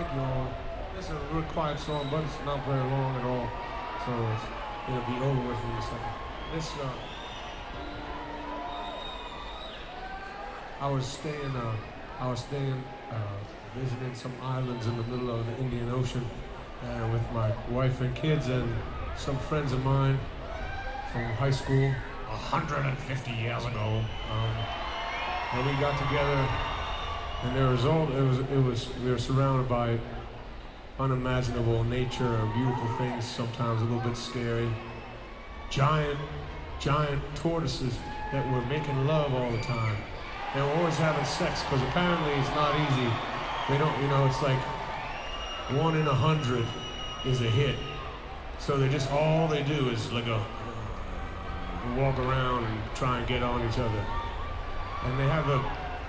Thank you all. This is a real quiet song, but it's not very long at all, so it'll be over with in a second. This, I was staying, visiting some islands in the middle of the Indian Ocean with my wife and kids and some friends of mine from high school 150 years ago. And we got together, and the result, we were surrounded by unimaginable nature and beautiful things, sometimes a little bit scary. Giant tortoises that were making love all the time. They were always having sex, because apparently it's not easy. They don't, it's like 1 in 100 is a hit. So all they do is like walk around and try and get on each other. And they have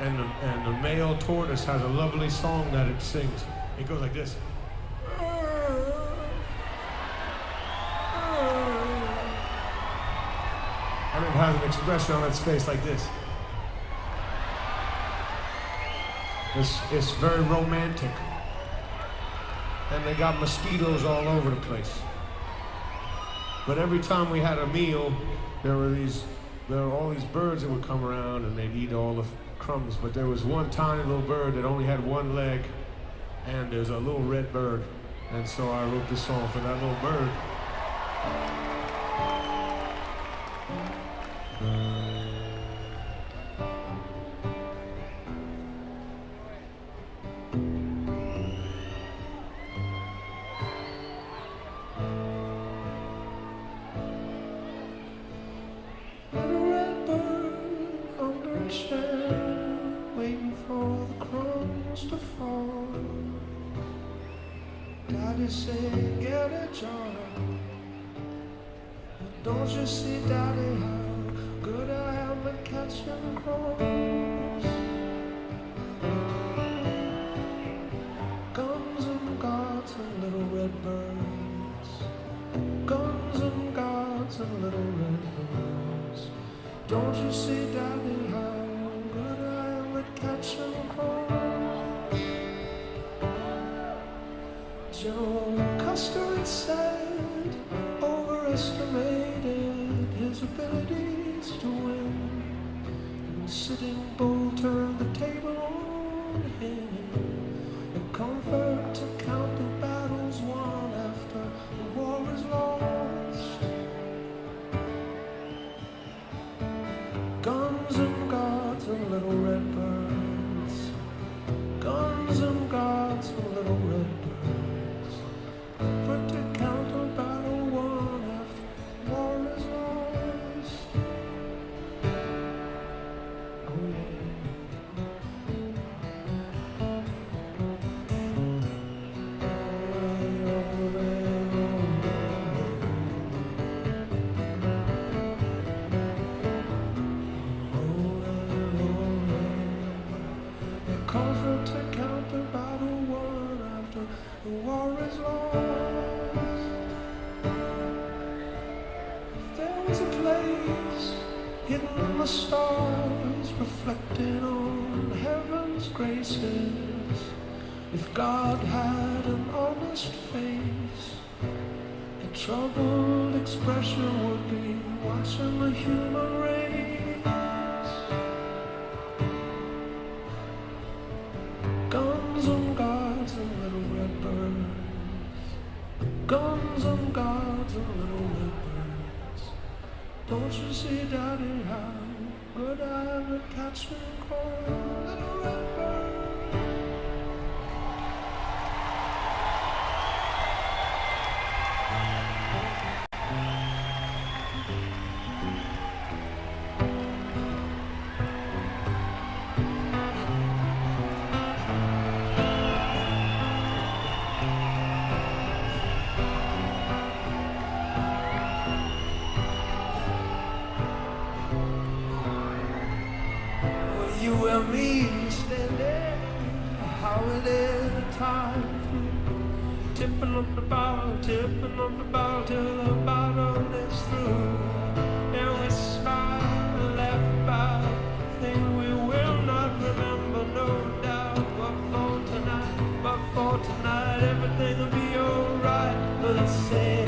and the male tortoise has a lovely song that it sings. It goes like this. And it has an expression on its face like this. It's very romantic. And they got mosquitoes all over the place. But every time we had a meal, there were all these birds that would come around and they'd eat all the crumbs. But there was one tiny little bird that only had one leg, and there's a little red bird. And so I wrote this song for that little bird. Waiting for the crumbs to fall. Daddy said, get a job. But don't you see, Daddy, how good I am at catching crumbs? Guns and gods and little red birds. Guns and gods and little red birds. Don't you see, Daddy, how good I am at catching crumbs? General Custer, it said, overestimated his abilities to win. And Sitting Bull turned the table on him. A comfort to count the battles won after the war is lost. Guns and gods and little red birds. Guns and gods and little red birds. For to count a battle won after war is lost. Oh yeah. Comfort to count the battle won after the war is lost. If there was a place hidden in the stars, reflecting on heaven's graces, if God had an honest face, a troubled expression would be watching the human race. Guns and gods and little red birds. Guns and gods and little red birds. Don't you see, Daddy, how good I am at catching corn, little red birds? You and me standing, how it is the time, tipping up the bottle till the bottle is through. And we smile and laugh about things we will not remember, no doubt. But for tonight, could say